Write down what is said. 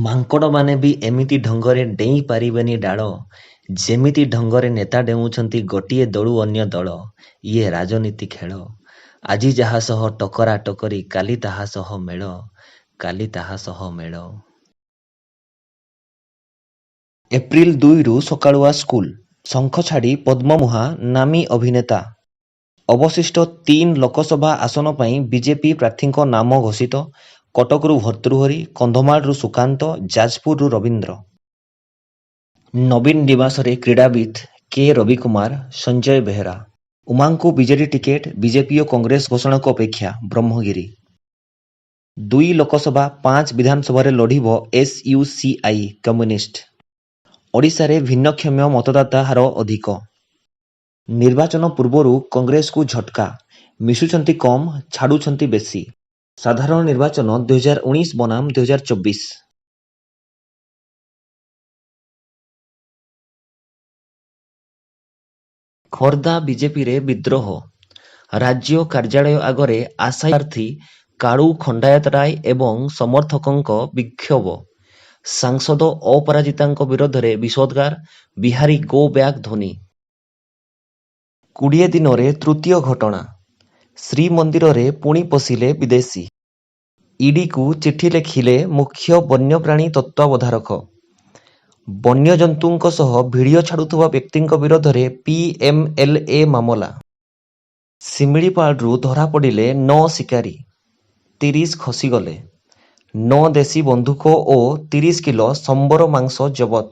ମାଙ୍କଡ଼ମାନେ ବି ଏମିତି ଢଙ୍ଗରେ ଡେଇଁ ପାରିବେନି ଡାଳ, ଯେମିତି ଢଙ୍ଗରେ ନେତା ଡେଉଁଛନ୍ତି ଗୋଟିଏ ଦଳୁ ଅନ୍ୟ ଦଳ। ଇଏ ରାଜନୀତି ଖେଳ। ଆଜି ଯାହା ସହ ଟକରା ଟକରି, କାଲି ତାହା ସହ ମେଳ, କାଲି ତାହା ସହ ମେଳ। ଏପ୍ରିଲ 2ରୁ ସକାଳୁଆ ସ୍କୁଲ। ଶଙ୍ଖ ଛାଡ଼ି ପଦ୍ମମୁହାଁ ନାମୀ ଅଭିନେତା। ଅବଶିଷ୍ଟ 3 ଲୋକସଭା ଆସନ ପାଇଁ ବିଜେପି ପ୍ରାର୍ଥୀଙ୍କ ନାମ ଘୋଷିତ। କଟକରୁ ଭର୍ତ୍ତୃହରି, କନ୍ଧମାଳରୁ ସୁକାନ୍ତ, ଯାଜପୁରରୁ ରବୀନ୍ଦ୍ର। ନବୀନ ନିବାସରେ କ୍ରୀଡ଼ାବିତ୍ କେ ରବିକୁମାର, ସଞ୍ଜୟ ବେହେରା। ଉମାଙ୍କୁ ବିଜେଡି ଟିକେଟ, ବିଜେପି ଓ କଂଗ୍ରେସ ଘୋଷଣାକୁ ଅପେକ୍ଷା। ବ୍ରହ୍ମଗିରି। 2 ଲୋକସଭା, 5 ବିଧାନସଭାରେ ଲଢ଼ିବ ଏସୟୁସିଆଇ କମ୍ୟୁନିଷ୍ଟ। ଓଡ଼ିଶାରେ ଭିନ୍ନକ୍ଷମ ମତଦାତା ହାର ଅଧିକ। ନିର୍ବାଚନ ପୂର୍ବରୁ କଂଗ୍ରେସକୁ ଝଟକା, ମିଶୁଛନ୍ତି କମ୍, ଛାଡ଼ୁଛନ୍ତି ବେଶି। ସାଧାରଣ ନିର୍ବାଚନ 2019 ବନାମ 2024। ଖୋର୍ଦ୍ଧା ବିଜେପିରେ ବିଦ୍ରୋହ। ରାଜ୍ୟ କାର୍ଯ୍ୟାଳୟ ଆଗରେ ଆଶାୟୀ ପ୍ରାର୍ଥୀ କାଳୁ ଖଣ୍ଡାୟତ ରାୟ ଏବଂ ସମର୍ଥକଙ୍କ ବିକ୍ଷୋଭ। ସାଂସଦ ଅପରାଜିତାଙ୍କ ବିରୋଧରେ ବିଷୋଦ୍ଗାର, ବିହାରୀ ଗୋ ବ୍ୟାକ୍ ଧ୍ୱନି। 20 ଦିନରେ ତୃତୀୟ ଘଟଣା। ଶ୍ରୀମନ୍ଦିରରେ ପୁଣି ପଶିଲେ ବିଦେଶୀ। ଇଡିକୁ ଚିଠି ଲେଖିଲେ ମୁଖ୍ୟ ବନ୍ୟପ୍ରାଣୀ ତତ୍ତ୍ୱାବଧାରକ। ବନ୍ୟଜନ୍ତୁଙ୍କ ସହ ଭିଡ଼ିଓ ଛାଡ଼ୁଥିବା ବ୍ୟକ୍ତିଙ୍କ ବିରୋଧରେ ପିଏମଏଲଏ ମାମଲା। ଶିମିଳିପାଳରୁ ଧରାପଡ଼ିଲେ 9 ଶିକାରୀ, 30 ଖସିଗଲେ। 9 ଦେଶୀ ବନ୍ଧୁକ ଓ 30 କିଲୋ ସମ୍ବର ମାଂସ ଜବତ।